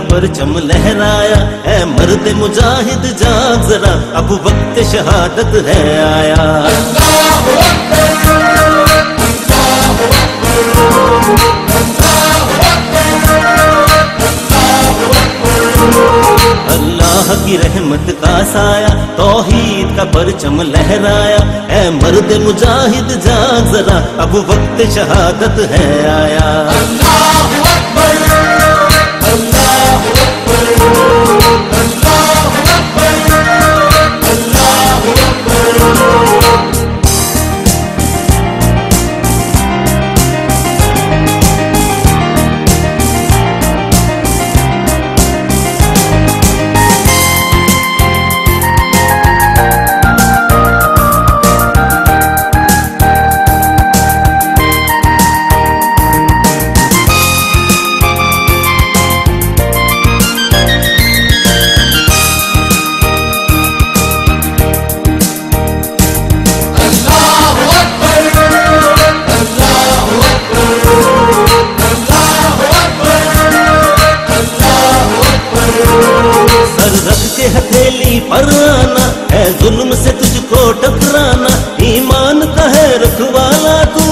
परचम लहराया। है मर्द मुजाहिद जाग जरा, अब वक्त शहादत है आया। अल्लाह की रहमत का साया, तौहीद का परचम लहराया। है मर्द मुजाहिद जाग जरा, अब वक्त शहादत है आया। अल्लाहु अकबर, अल्लाहु अकबर, अल्लाहु अकबर, अल्लाहु अकबर। हथेली पर आना है, जुल्म से तुझको टकराना। ईमान का है रखवाला तू,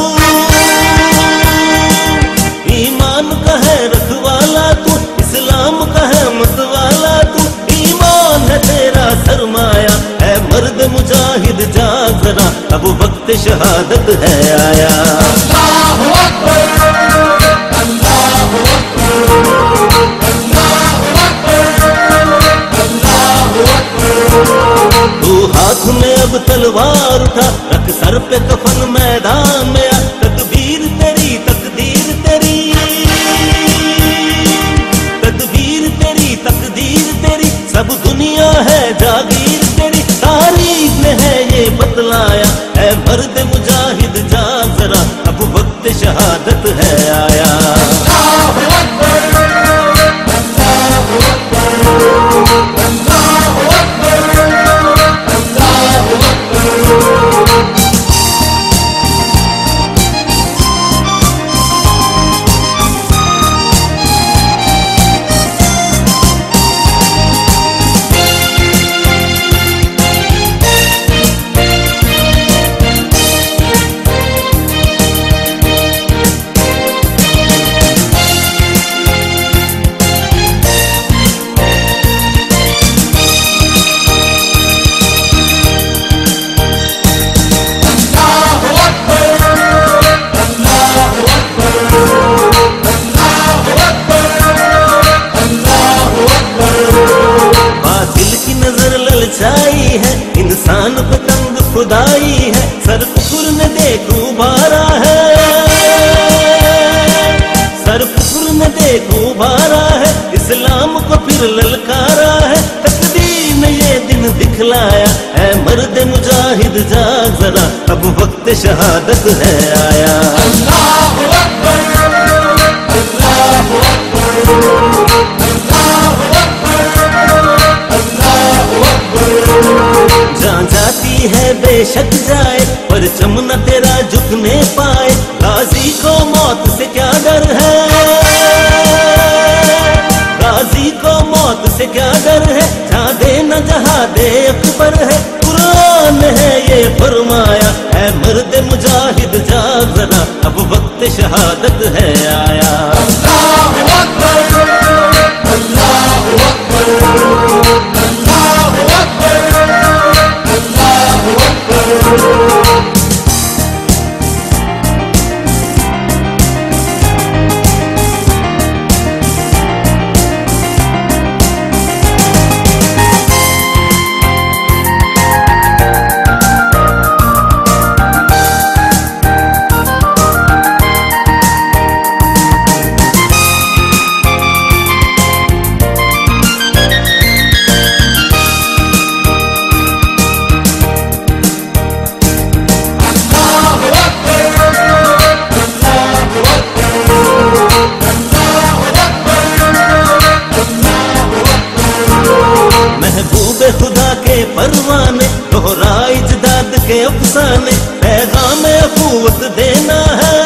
ईमान का है रखवाला तू, इस्लाम का है मतवाला तू। ईमान है तेरा सरमाया, है मर्द मुजाहिद जाग जरा, अब वक्त शहादत है आया। अल्लाहु अकबर, अल्लाहु अकबर, तू हाथ में अब तलवार उठा, रख सर पे कफन मैदान में आ। तकबीर तेरी तकदीर तेरी, तकबीर तेरी तकदीर तेरी, सब दुनिया है जागीर तेरी। तारीख में है ये बतलाया, है मर्द मुजाहिद जाग जरा, अब वक्त शहादत है आया। अल्लाहु अकबर, अल्लाहु अकबर, अल्लाहु अकबर, अल्लाहु अकबर। ललचाई है इंसान पे तंग खुदाई है, सर कुफर ने देख उभारा है, सर कुफर ने देख उभारा है। इस्लाम को फिर ललकारा है, तकदीर ने ये दिन दिखलाया। है मर्द मुजाहिद जाग जरा, अब वक्त शहादत है आया। अल्लाहु अकबर, अल्लाहु अकबर, अल्लाहु अकबर, अल्लाहु अकबर। जहाँ जाती है बेशक जाए, परचम न तेरा झुकने पाए। गाजी को मौत से क्या डर है, गाजी को मौत से क्या डर है। जहाँ दे न जहाँ दे अकबर है, कुरान है ये फरमाया। है मर्द मुजाहिद जाग जरा, अब वक्त शहादत है आया। अल्लाहु अकबर, अल्लाहु अकबर, अल्लाहु अकबर, अल्लाहु अकबर। खुदा के परवाने, दोहरा इजदाद के अफसाने। पैगाम अखुवत देना है,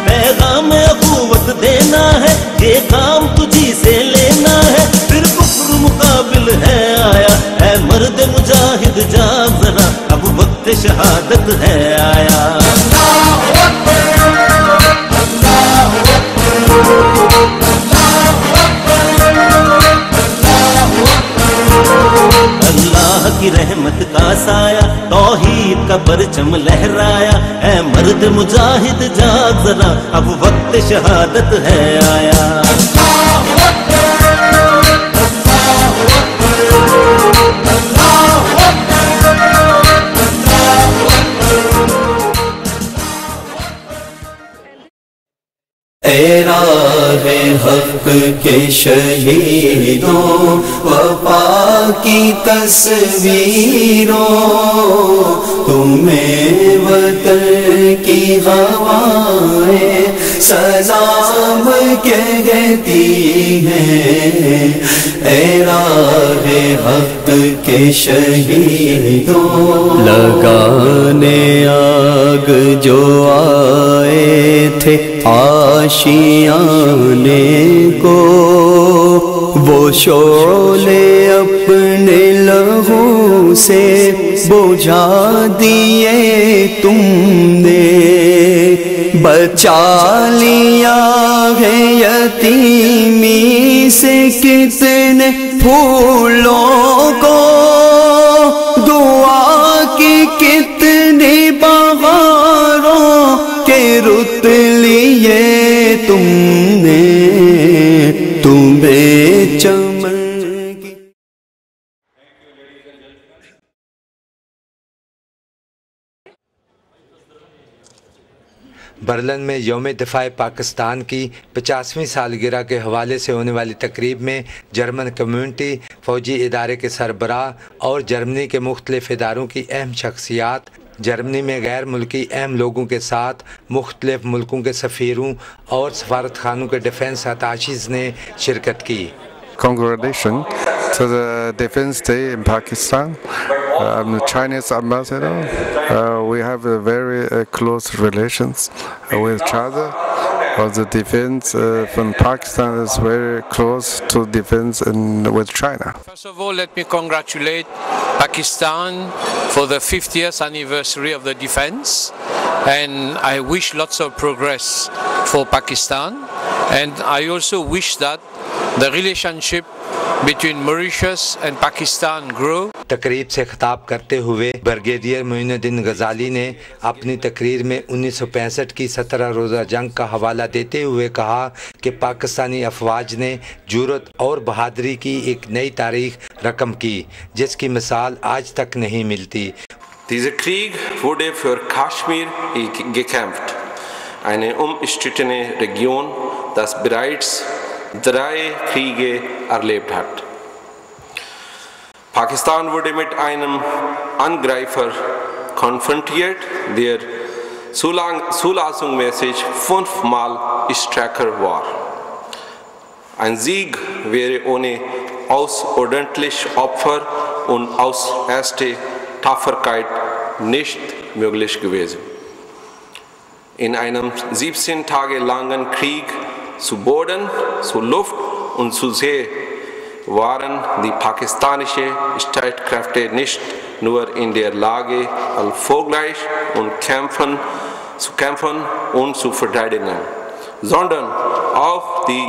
पैगाम अखुवत देना है। ये शहादत है आया। अल्लाह की रहमत का साया, तौहीद का परचम लहराया, ऐ मर्द मुजाहिद जाग जरा, अब वक्त शहादत है आया। ए राहे हक के शहीदों, वफा की तस्वीरों, तुम्हें वतन की हवाएं सलाम कहती हैं। ए राहे हक के शहीदों, लगाने आग जो आए थे आशियाने को, वो शोले अपने लहू से बुझा दिए तुमने। बचा लिया है यतीमी से कितने फूलों को, दुआ की कितनी बहारों के रुत लिए तुमने, तुम्हें चमन की। बर्लिन में यौम दिफ़ा पाकिस्तान की 50वीं सालगिरह के हवाले से होने वाली तकरीब में जर्मन कम्यूनिटी, फ़ौजी इदारे के सरबराह और जर्मनी के मुख्तलिफ़ इदारों की अहम शख्सियात, जर्मनी में गैर मुल्की अहम लोगों के साथ मुख्तलिफ़ मुल्कों के सफ़ीरों और सफारत खानों के डिफेंस अताशीज़ ने शिरकत की। Congratulations to the Defense Day in Pakistan. I'm the Chinese ambassador. We have a very close relations with each other. The defense from Pakistan is very close to defense with China. First of all, let me congratulate Pakistan for the 50th anniversary of the defense, and I wish lots of progress for Pakistan, and I also wish that the relationship between Mauritius and Pakistan grow. तकरीब से खिताब करते हुए brigadier Moinuddin गजाली ने अपनी तकरीर में 1965 की 17 रोज़ा जंग का हवाला देते हुए कहा कि पाकिस्तानी अफवाज ने जुर्रत और बहादुरी की एक नई तारीख रकम की, जिसकी मिसाल आज तक नहीं मिलती। Dieser Krieg wurde für Kaschmir gekämpft, eine umstrittene Region, das bereits 3 Kriege erlebt hat. Pakistan wurde mit einem Angreifer konfrontiert, der zulassungsmäßig 5-mal stärker war. Ein Sieg wäre ohne außerordentlich Opfer und aus erster Tapferkeit nicht möglich gewesen. In einem 17 Tage langen Krieg zu Boden, zu Luft und zu See waren die pakistanischen Streitkräfte nicht nur in der Lage, erfolgreich zu kämpfen und zu verteidigen, sondern auch die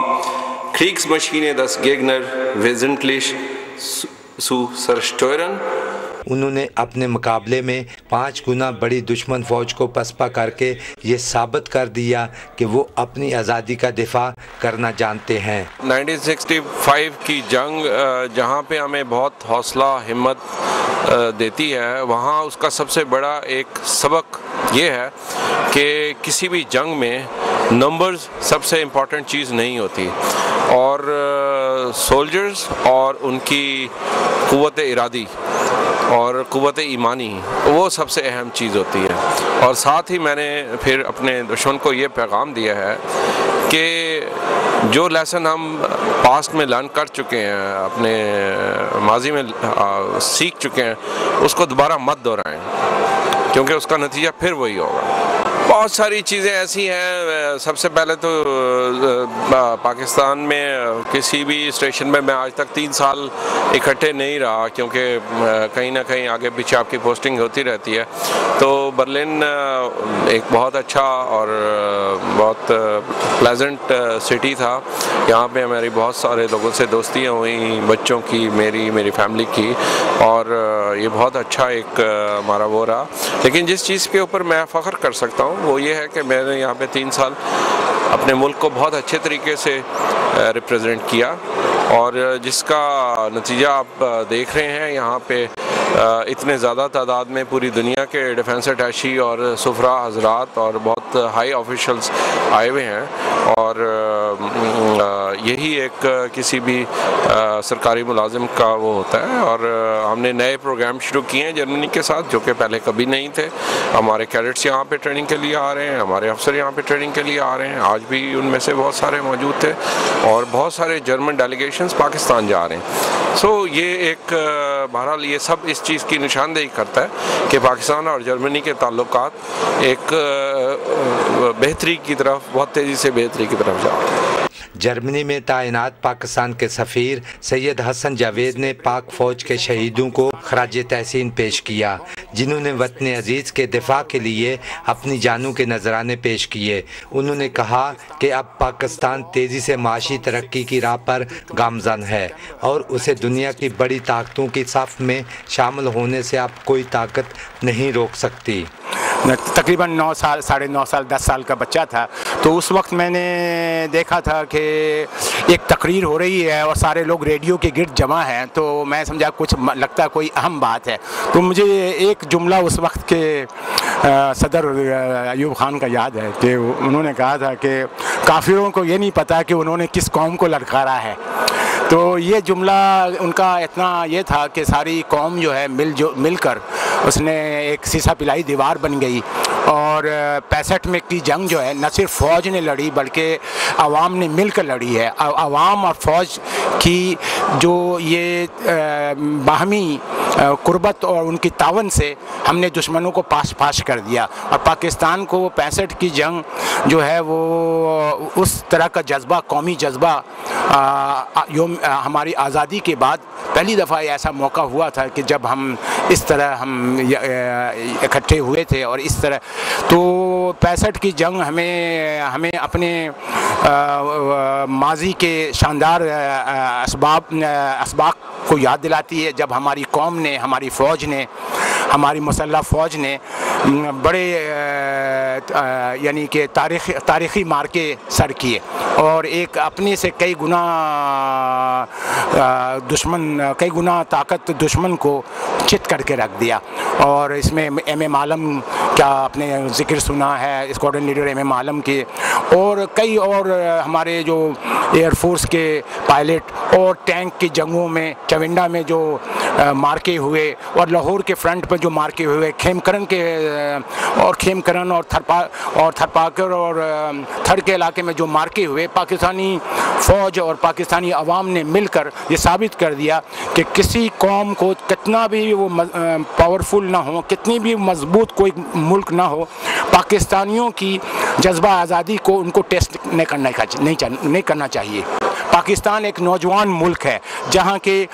Kriegsmaschine des Gegners wesentlich zu zerstören। उन्होंने अपने मुकाबले में 5 गुना बड़ी दुश्मन फ़ौज को पसपा करके ये साबित कर दिया कि वो अपनी आज़ादी का दिफा करना जानते हैं। 1965 की जंग जहाँ पे हमें बहुत हौसला हिम्मत देती है, वहाँ उसका सबसे बड़ा एक सबक ये है कि किसी भी जंग में नंबर्स सबसे इम्पॉर्टेंट चीज़ नहीं होती, और सोल्जर्स और उनकी क़ुव्वत इरादी और क़ुव्वत ईमानी वो सबसे अहम चीज़ होती है। और साथ ही मैंने फिर अपने दुश्मन को ये पैगाम दिया है कि जो लेसन हम पास्ट में लर्न कर चुके हैं, अपने माजी में सीख चुके हैं, उसको दोबारा मत दोहराएं, क्योंकि उसका नतीजा फिर वही होगा। बहुत सारी चीज़ें ऐसी हैं। सबसे पहले तो पाकिस्तान में किसी भी स्टेशन में मैं आज तक 3 साल इकट्ठे नहीं रहा, क्योंकि कहीं ना कहीं आगे पीछे आपकी पोस्टिंग होती रहती है। तो बर्लिन एक बहुत अच्छा और बहुत प्लेजेंट सिटी था। यहाँ पे हमारी बहुत सारे लोगों से दोस्तियाँ हुई, बच्चों की, मेरी फैमिली की, और ये बहुत अच्छा एक हमारा वो रहा। लेकिन जिस चीज़ के ऊपर मैं फ़ख्र कर सकता हूँ वो ये है कि मैंने यहाँ पे 3 साल अपने मुल्क को बहुत अच्छे तरीके से रिप्रेजेंट किया, और जिसका नतीजा आप देख रहे हैं। यहाँ पे इतने ज़्यादा तादाद में पूरी दुनिया के डिफेंस अटैची और सुफरा हजरात और बहुत हाई ऑफिशल्स आए हुए हैं, और यही एक किसी भी सरकारी मुलाजिम का वो होता है। और हमने नए प्रोग्राम शुरू किए हैं जर्मनी के साथ, जो कि पहले कभी नहीं थे। हमारे कैडेट्स यहाँ पे ट्रेनिंग के लिए आ रहे हैं, हमारे अफसर यहाँ पे ट्रेनिंग के लिए आ रहे हैं। आज भी उनमें से बहुत सारे मौजूद थे, और बहुत सारे जर्मन डेलीगेशंस पाकिस्तान जा रहे हैं। सो ये एक बहरहाल ये सब इस चीज़ की निशानदेही करता है कि पाकिस्तान और जर्मनी के ताल्लुकात एक बेहतरी की तरफ, बहुत तेज़ी से बेहतरी की तरफ जा रहे हैं। जर्मनी में तैनात पाकिस्तान के सफ़ीर सैयद हसन जावेद ने पाक फ़ौज के शहीदों को खराज तहसीन पेश किया, जिन्होंने वतन अजीज़ के दिफा के लिए अपनी जानों के नजराने पेश किए। उन्होंने कहा कि अब पाकिस्तान तेज़ी से माशी तरक्की की राह पर गामज़न है, और उसे दुनिया की बड़ी ताकतों की सफ़ में शामिल होने से अब कोई ताकत नहीं रोक सकती। तकरीबन 9 साल, 9.5 साल, 10 साल का बच्चा था, तो उस वक्त मैंने देखा था कि एक तकरीर हो रही है और सारे लोग रेडियो के गिर्द जमा हैं। तो मैं समझा कुछ लगता कोई अहम बात है। तो मुझे एक जुमला उस वक्त के सदर अयूब खान का याद है कि उन्होंने कहा था कि काफिरों को ये नहीं पता कि उन्होंने किस कौम को ललकारा है। तो ये जुमला उनका इतना ये था कि सारी कौम जो है मिलकर उसने एक सीसा पिलाई दीवार बन गई, और 65 में की जंग जो है न सिर्फ फ़ौज ने लड़ी बल्कि आवाम ने मिलकर लड़ी है। आवाम और फ़ौज की जो ये बाहमी कुर्बत और उनकी तावन से हमने दुश्मनों को पास कर दिया, और पाकिस्तान को 65 की जंग जो है वो उस तरह का जज्बा, कौमी जज्बा हमारी आज़ादी के बाद पहली दफ़ा ऐसा मौका हुआ था कि जब हम इस तरह हम इकट्ठे हुए थे। और इस तरह तो 65 की जंग हमें अपने माजी के शानदार असबाक को याद दिलाती है, जब हमारी कौम ने, हमारी फ़ौज ने, हमारी मुसल्लह फ़ौज ने बड़े यानी कि तारीख़ी मार्के सर किए, और एक अपने से कई गुना ताकत दुश्मन को चित करके रख दिया। और इसमें एम आलम का आपने जिक्र सुना है, स्क्वाड्रन लीडर एम आलम के, और कई और हमारे जो एयरफोर्स के पायलट, और टैंक की जंगों में चविंडा में जो मार्के हुए, और लाहौर के फ्रंट पर जो मार्के हुए, खेमकरन और थरपाकर और थर के इलाके में जो मार्के हुए, पाकिस्तानी फ़ौज और पाकिस्तानी अवाम ने मिलकर ये साबित कर दिया कि किसी कौम को कितना भी वो पावरफुल ना हो, कितनी भी मजबूत कोई मुल्क ना हो, पाकिस्तानियों की जज्बा आज़ादी को उनको टेस्ट नहीं करना चाहिए। पाकिस्तान एक नौजवान मुल्क है जहाँ के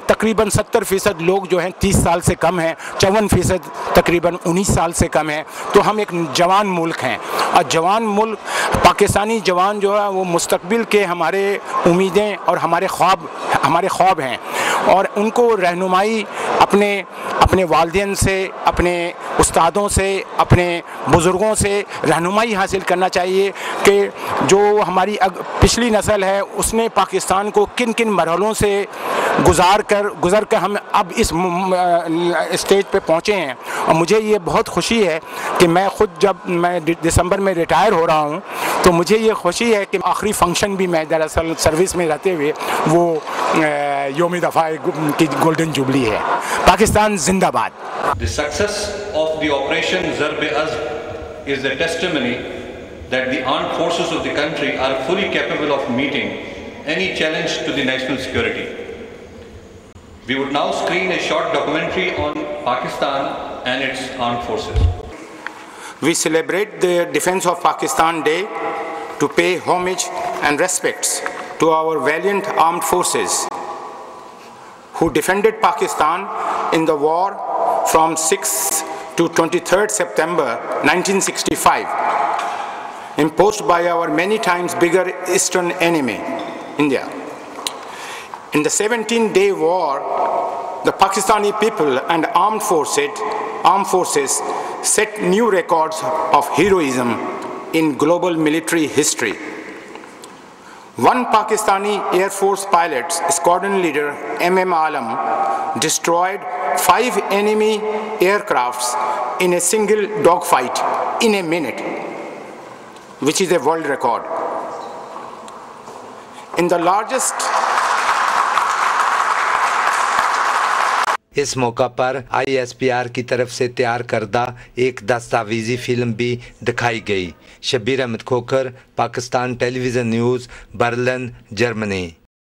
तकरीबन 70% लोग जो हैं 30 साल से कम हैं, 54% तकरीबन 19 साल से कम हैं। तो हम एक जवान मुल्क हैं, और जवान मुल्क पाकिस्तानी जवान जो है वो मुस्तकबिल के हमारे उम्मीदें और हमारे ख्वाब हैं, और उनको रहनुमाई अपने वालिदैन से, अपने उस्तादों से, अपने बुज़ुर्गों से रहनुमाई हासिल करना चाहिए कि जो हमारी पिछली नस्ल है उसने पाकिस्तान को किन किन मरहलों से गुज़र कर हम अब इस स्टेज पे पहुँचे हैं। और मुझे ये बहुत खुशी है कि जब मैं दिसंबर में रिटायर हो रहा हूँ, तो मुझे ये खुशी है कि आखिरी फंक्शन भी मैं दरअसल सर्विस में रहते हुए वो योम दफ़ा की गोल्डन जुबली है। पाकिस्तान जिंदाबाद। The success of the Operation Zarb-e-Azb is a testimony that the armed forces of the country are fully capable of meeting any challenge to the national security. We would now screen a short documentary on Pakistan and its armed forces. We celebrate the Defense of Pakistan Day to pay homage and respects to our valiant armed forces who defended Pakistan in the war from 6th to 23rd September 1965, imposed by our many times bigger eastern enemy, India. In the 17-day war, the Pakistani people and armed forces set new records of heroism in global military history. One Pakistani Air Force pilot, squadron leader M.M. Alam, destroyed 5 enemy aircrafts in a single dogfight in a minute, which is a world record. In the largest इस मौका पर ISPR की तरफ से तैयार करदा एक दस्तावेजी film भी दिखाई गई। Shabbir Ahmed Khokhar, Pakistan television news, Berlin, Germany.